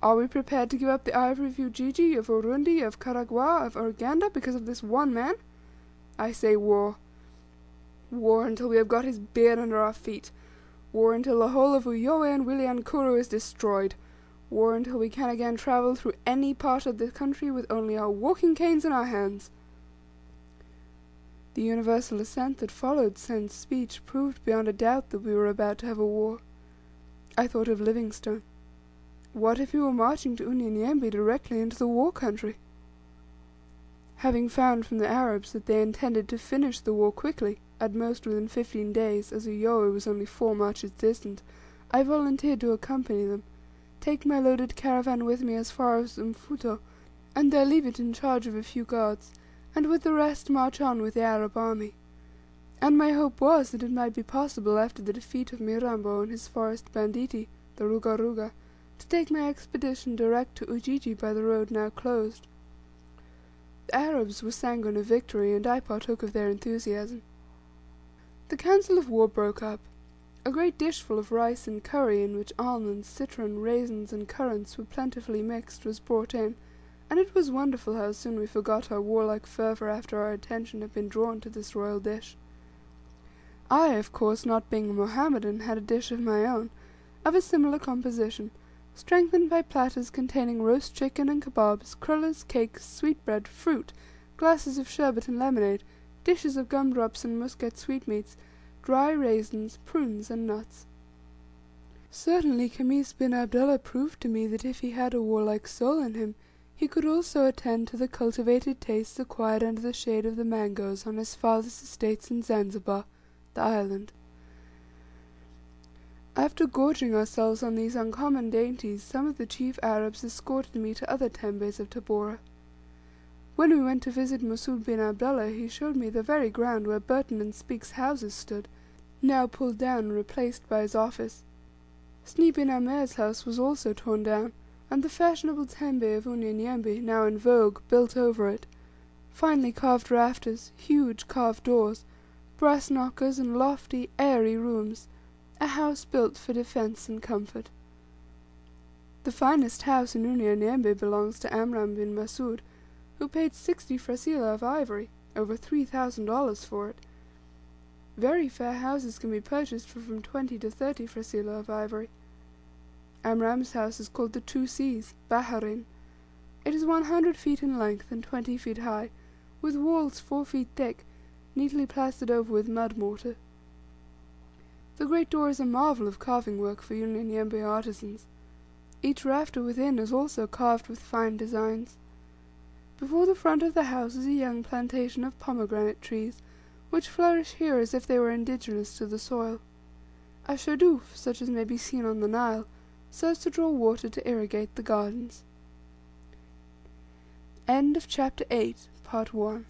Are we prepared to give up the ivory of Ujiji, of Urundi, of Karagwa, of Uganda, because of this one man? I say war. War until we have got his beard under our feet. War until the whole of Uyoe and Wilyankuru is destroyed. War until we can again travel through any part of the country with only our walking canes in our hands." The universal assent that followed Sen's speech proved beyond a doubt that we were about to have a war. I thought of Livingstone. What if he were marching to Unyanyembe directly into the war country? Having found from the Arabs that they intended to finish the war quickly, at most within 15 days, as Uyoe was only 4 marches distant, I volunteered to accompany them, take my loaded caravan with me as far as Mfuto, and there leave it in charge of a few guards, and with the rest march on with the Arab army. And my hope was that it might be possible, after the defeat of Mirambo and his forest banditti, the Ruga Ruga, to take my expedition direct to Ujiji by the road now closed. The Arabs were sanguine of victory, and I partook of their enthusiasm. The council of war broke up. A great dish full of rice and curry, in which almonds, citron, raisins, and currants were plentifully mixed, was brought in, and it was wonderful how soon we forgot our warlike fervour after our attention had been drawn to this royal dish. I, of course, not being a Mohammedan, had a dish of my own, of a similar composition, strengthened by platters containing roast chicken and kebabs, crullers, cakes, sweetbread, fruit, glasses of sherbet and lemonade, dishes of gumdrops and muscat sweetmeats, dry raisins, prunes, and nuts. Certainly Khamis bin Abdullah proved to me that if he had a warlike soul in him, he could also attend to the cultivated tastes acquired under the shade of the mangoes on his father's estates in Zanzibar, the island. After gorging ourselves on these uncommon dainties, some of the chief Arabs escorted me to other tembes of Tabora. When we went to visit Musud bin Abdullah, he showed me the very ground where Burton and Speke's houses stood, now pulled down and replaced by his office. Sni bin Amer's house was also torn down, and the fashionable tembe of Unyanyembe, now in vogue, built over it. Finely carved rafters, huge carved doors, brass knockers, and lofty, airy rooms, a house built for defence and comfort. The finest house in Unyanyembe belongs to Amram bin Masud, who paid 60 frasila of ivory, over $3,000 for it. Very fair houses can be purchased for from 20 to 30 frasila of ivory. Amram's house is called the Two Seas, Baharin. It is 100 feet in length and 20 feet high, with walls 4 feet thick, neatly plastered over with mud mortar. The great door is a marvel of carving work for Unyanyembe artisans. Each rafter within is also carved with fine designs. Before the front of the house is a young plantation of pomegranate trees, which flourish here as if they were indigenous to the soil. A shadoof, such as may be seen on the Nile, serves to draw water to irrigate the gardens. End of Chapter 8, Part 1.